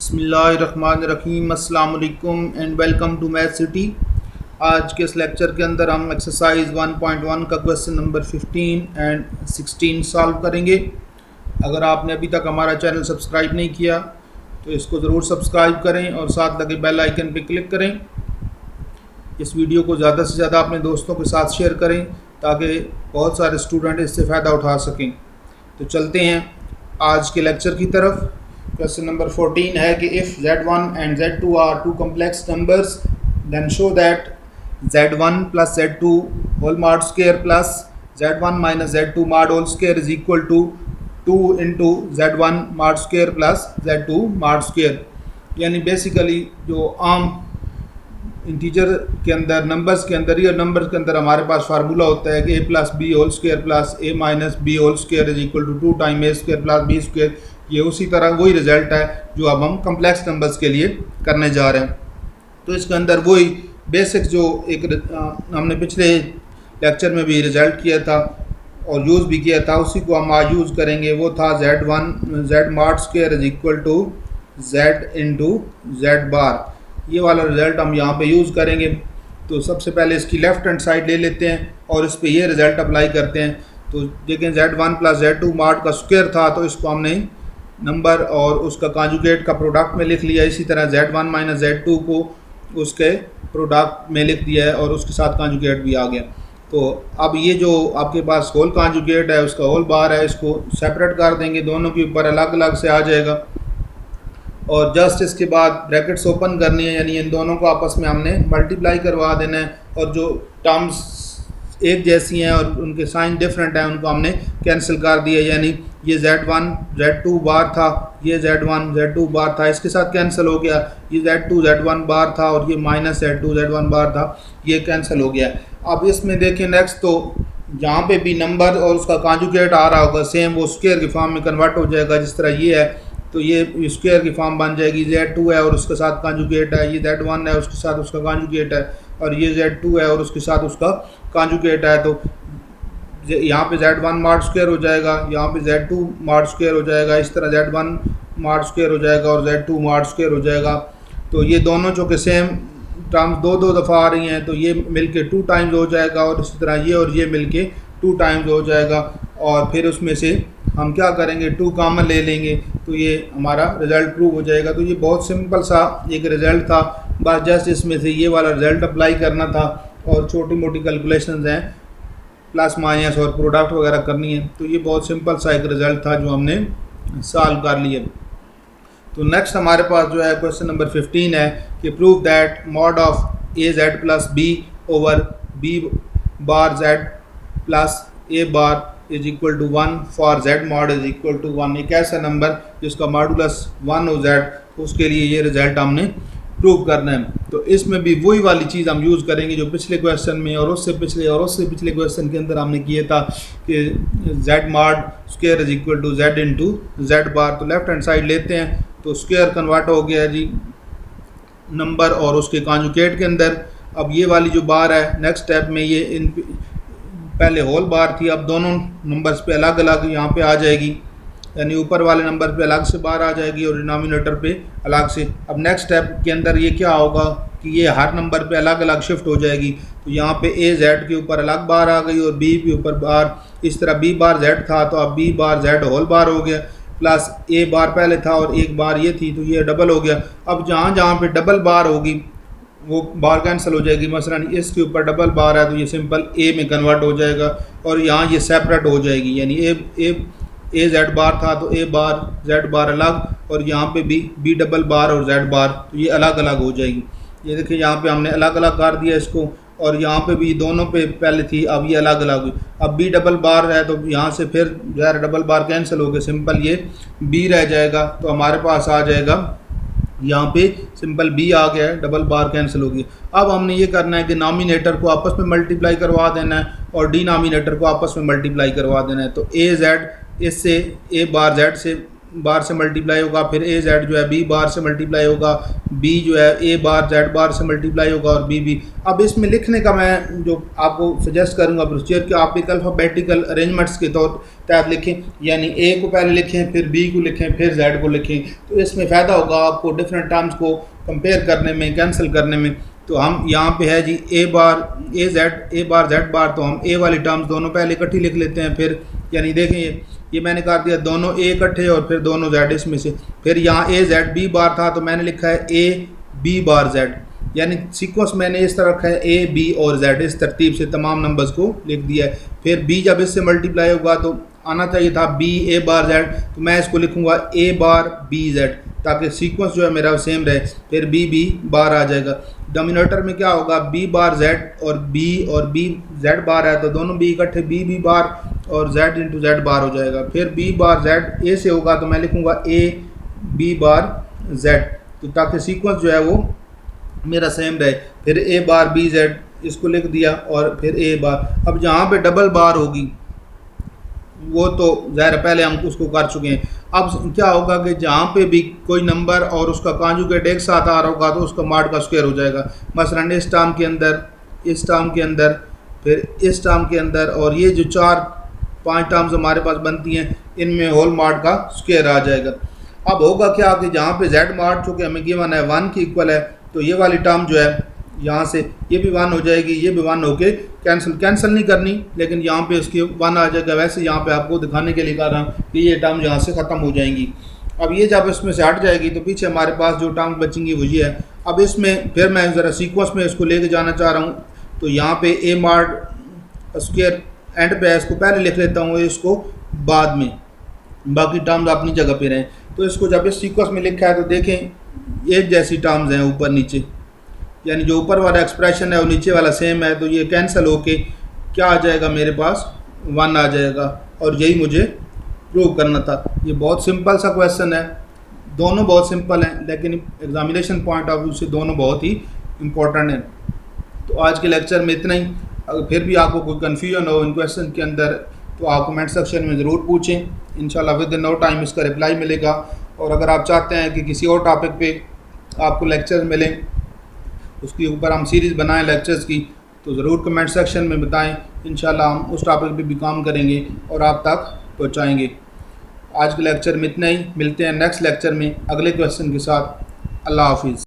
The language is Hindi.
बिस्मिल्लाहिर्रहमानिर्रहीम अस्सलाम वालेकुम and welcome to Math City. आज के इस लेक्चर के अंदर हम एक्सरसाइज 1.1 का क्वेश्चन नंबर 15 एंड 16 सॉल्व करेंगे। अगर आपने अभी तक हमारा चैनल सब्सक्राइब नहीं किया तो इसको ज़रूर सब्सक्राइब करें और साथ लगे बेल आइकन पर क्लिक करें। इस वीडियो को ज़्यादा से ज़्यादा अपने दोस्तों के साथ शेयर करें ताकि बहुत सारे स्टूडेंट इससे फ़ायदा उठा सकें। तो चलते हैं आज के लेक्चर की तरफ। क्वेश्चन नंबर 14 है कि if Z1 and Z2 are two complex numbers then show that Z1 plus Z2 whole mod square plus Z1 minus Z2 mod whole square is equal to 2 into Z1 mod square plus Z2 mod square. यानी बेसिकली जो आम इंटीजर के अंदर नंबर्स के अंदर रियल नंबर्स के अंदर हमारे पास फार्मूला होता है कि a plus B whole square plus a minus B whole square is equal to 2 time a square plus b square. ये उसी तरह वही रिजल्ट है जो अब हम कम्प्लेक्स नंबर्स के लिए करने जा रहे हैं। तो इसके अंदर वही बेसिक जो एक हमने पिछले लेक्चर में भी रिजल्ट किया था और यूज़ भी किया था उसी को हम आज यूज़ करेंगे। वो था Z mod square is equal to Z into Z bar. ये वाला रिज़ल्ट हम यहाँ पे यूज़ करेंगे। तो सबसे पहले इसकी लेफ़्ट हैंड साइड ले लेते हैं और इस पर ये रिज़ल्ट अप्लाई करते हैं। तो देखें Z1 प्लस Z2 मॉड का स्क्वायर था तो इसको हमने नंबर और उसका कॉन्जुगेट का प्रोडक्ट में लिख लिया। इसी तरह Z1 माइनस Z2 को उसके प्रोडक्ट में लिख दिया है और उसके साथ कॉन्जुगेट भी आ गया। तो अब ये जो आपके पास होल कॉन्जुगेट है उसका होल बार है, इसको सेपरेट कर देंगे, दोनों के ऊपर अलग अलग से आ जाएगा। और जस्ट इसके बाद ब्रैकेट्स ओपन करनी है, यानी इन दोनों को आपस में हमने मल्टीप्लाई करवा देना है। और जो टर्म्स एक जैसी हैं और उनके साइन डिफरेंट हैं उनको हमने कैंसिल कर दिया। यानी ये Z1 Z2 बार था, ये Z1 Z2 बार था, इसके साथ कैंसिल हो गया। ये Z2 Z1 बार था और ये माइनस Z2 Z1 बार था, ये कैंसिल हो गया। अब इसमें देखें नेक्स्ट, तो जहाँ पे भी नंबर और उसका कॉन्जुगेट आ रहा होगा सेम वो स्क्वायर की फॉर्म में कन्वर्ट हो जाएगा। जिस तरह ये है तो ये स्क्वायर की फॉर्म बन जाएगी। Z2 है और उसके साथ कॉन्जुगेट है, ये Z1 है उसके साथ उसका कॉन्जुगेट है, और ये Z2 है और उसके साथ उसका कॉन्जुगेट है। तो यहाँ पे Z1 मॉड स्क्वायर हो जाएगा, यहाँ पे Z2 मॉड स्क्वायर हो जाएगा, इस तरह Z1 मॉड स्क्वायर हो जाएगा और Z2 मॉड स्क्वायर हो जाएगा। तो ये दोनों जो कि सेम टर्म्स दो दफ़ा आ रही हैं तो ये मिलके 2 टाइम्स हो जाएगा और इसी तरह ये और ये मिलके 2 टाइम्स हो जाएगा। और फिर उसमें से हम क्या करेंगे 2 कॉमन ले लेंगे तो ये हमारा रिज़ल्ट प्रूव हो जाएगा। तो ये बहुत सिंपल सा एक रिज़ल्ट था, बस जस्ट इसमें से ये वाला रिज़ल्ट अप्लाई करना था और छोटी मोटी कैलकुलेशंस हैं, प्लस माइनस और प्रोडक्ट वगैरह करनी है। तो ये बहुत सिंपल सा एक रिज़ल्ट था जो हमने सॉल्व कर लिया। तो नेक्स्ट हमारे पास जो है क्वेश्चन नंबर 15 है कि prove that mod of A Z plus B over B bar Z plus A bar is equal to 1 for z mod is equal to 1। एक ऐसा नंबर जिसका मॉडुलस 1 हो z, उसके लिए ये रिज़ल्ट हमने प्रूव करना है। तो इसमें भी वही वाली चीज़ हम यूज़ करेंगे जो पिछले क्वेश्चन में और उससे पिछले क्वेश्चन के अंदर हमने किया था कि z mod square is equal to z into z bar. तो लेफ्ट हैंड साइड लेते हैं तो स्क्वायर कन्वर्ट हो गया जी नंबर और उसके कॉन्जुगेट के अंदर। अब ये वाली जो बार है नेक्स्ट स्टेप में ये इन पहले होल बार थी, अब दोनों नंबर्स पे अलग अलग यहाँ पे आ जाएगी, यानी ऊपर वाले नंबर पे अलग से बार आ जाएगी और डिनोमिनेटर पे अलग से। अब नेक्स्ट स्टेप के अंदर ये क्या होगा कि ये हर नंबर पे अलग अलग शिफ्ट हो जाएगी। तो यहाँ पे ए जेड के ऊपर अलग बार आ गई और बी के ऊपर बार, इस तरह बी बार जेड था तो अब B bar Z whole bar हो गया, प्लस ए बार पहले था और एक बार ये थी तो ये डबल हो गया। अब जहाँ जहाँ पे डबल बार होगी वो बार कैंसिल हो जाएगी। मसलन इसके ऊपर डबल बार है तो ये सिंपल ए में कन्वर्ट हो जाएगा और यहाँ ये सेपरेट हो जाएगी, यानी ए जेड बार था तो ए बार जेड बार अलग और यहाँ पे बी डबल बार और जेड बार तो ये अलग अलग हो जाएगी। ये देखिए यहाँ पे हमने अलग अलग कर दिया इसको और यहाँ पे भी दोनों पे पहले थी अब ये अलग अलग हुई। अब बी डबल बार है तो यहाँ से फिर ज़रा डबल बार कैंसिल हो गए, सिंपल ये बी रह जाएगा। तो हमारे पास आ जाएगा यहाँ पे सिंपल बी आ गया है, डबल बार कैंसिल हो गई। अब हमने ये करना है कि नॉमिनेटर को आपस में मल्टीप्लाई करवा देना है और डिनोमिनेटर को आपस में मल्टीप्लाई करवा देना है। तो ए जेड इससे ए बार जेड से बार से मल्टीप्लाई होगा, फिर ए जेड जो है बी बार से मल्टीप्लाई होगा, बी जो है ए बार जेड बार से मल्टीप्लाई होगा और बी बी। अब इसमें लिखने का मैं जो आपको सजेस्ट करूंगा प्रोसीजर कि आप एक अल्फ़ाबेटिकल अरेंजमेंट्स के तौर तहत लिखें, यानी ए को पहले लिखें, फिर बी को लिखें, फिर जेड को लिखें। तो इसमें फ़ायदा होगा आपको डिफरेंट टर्म्स को कंपेयर करने में, कैंसिल करने में। तो हम यहाँ पे है जी ए बार जेड बार, तो हम ए वाली टर्म्स दोनों पहले इकट्ठी लिख लेते हैं। फिर यानी देखें ये मैंने कर दिया दोनों ए इकट्ठे और फिर दोनों जेड इसमें से। फिर यहाँ ए जेड बी बार था तो मैंने लिखा है ए बी बार जेड, यानी सीक्वेंस मैंने इस तरह रखा है ए बी और जेड, इस तरतीब से तमाम नंबर्स को लिख दिया है। फिर बी जब इससे मल्टीप्लाई होगा तो आना चाहिए था बी ए बार जेड, तो मैं इसको लिखूंगा ए बार बी जेड, ताकि सीक्वेंस जो है मेरा सेम रहे। फिर बी बी बार आ जाएगा। डोमिनेटर में क्या होगा, बी बार जेड और बी जेड बार है तो दोनों बी इकट्ठे बी बार और जेड इंटू जेड बार हो जाएगा। फिर बी बार जेड ए से होगा तो मैं लिखूंगा ए बी बार जेड, तो ताकि सीक्वेंस जो है वो मेरा सेम रहे। फिर ए बार बी जेड इसको लिख दिया और फिर ए बार। अब जहाँ पे डबल बार होगी वो तो ज़ाहिर पहले हम उसको कर चुके हैं। अब क्या होगा कि जहाँ पे भी कोई नंबर और उसका कॉन्जुगेट एक साथ आ रहा होगा तो उसका मॉड का स्क्वायर हो जाएगा। मसलन इस टर्म के अंदर, इस टर्म के अंदर, फिर इस टर्म के अंदर, और ये जो 4-5 टर्म्स हमारे पास बनती हैं इनमें होल मॉड का स्क्वायर आ जाएगा। अब होगा क्या कि जहाँ पे जेड मॉड चूँकि हमें गिवन है 1 की इक्वल है, तो ये वाली टर्म जो है यहाँ से ये भी 1 हो जाएगी, ये भी 1 होके कैंसिल नहीं करनी, लेकिन यहाँ पे इसकी 1 आ जाएगा। वैसे यहाँ पे आपको दिखाने के लिए कह रहा हूँ कि ये टर्म यहाँ से ख़त्म हो जाएंगी। अब ये जब इसमें से हट जाएगी तो पीछे हमारे पास जो टर्म बचेंगी वो ये है। अब इसमें फिर मैं ज़रा सीक्वेंस में इसको लेके जाना चाह रहा हूँ, तो यहाँ पे ए मॉड स्क्वायर एंड पे है, इसको पहले लिख लेता हूँ, इसको बाद में, बाकी टर्म्स अपनी जगह पे रहें। तो इसको जब इस सीक्वेंस में लिखा है तो देखें एक जैसी टर्म्स हैं ऊपर नीचे, यानी जो ऊपर वाला एक्सप्रेशन है वो नीचे वाला सेम है, तो ये कैंसिल होके क्या आ जाएगा मेरे पास 1 आ जाएगा। और यही मुझे प्रूव करना था। ये बहुत सिंपल सा क्वेश्चन है, दोनों बहुत सिंपल हैं, लेकिन एग्जामिनेशन पॉइंट ऑफ व्यू से दोनों बहुत ही इम्पोर्टेंट हैं। तो आज के लेक्चर में इतना ही। अगर फिर भी आपको कोई कन्फ्यूजन हो इन क्वेश्चन के अंदर तो आप कमेंट सेक्शन में ज़रूर पूछें। इंशाल्लाह विद इन नो टाइम इसका रिप्लाई मिलेगा। और अगर आप चाहते हैं कि किसी और टॉपिक पे आपको लेक्चर मिलें, उसके ऊपर हम सीरीज़ बनाएं लेक्चर्स की, तो ज़रूर कमेंट सेक्शन में बताएं। इंशाल्लाह हम उस टॉपिक पे भी काम करेंगे और आप तक पहुंचाएंगे। आज के लेक्चर में इतना ही, मिलते हैं नेक्स्ट लेक्चर में अगले क्वेश्चन के साथ। अल्लाह हाफिज़।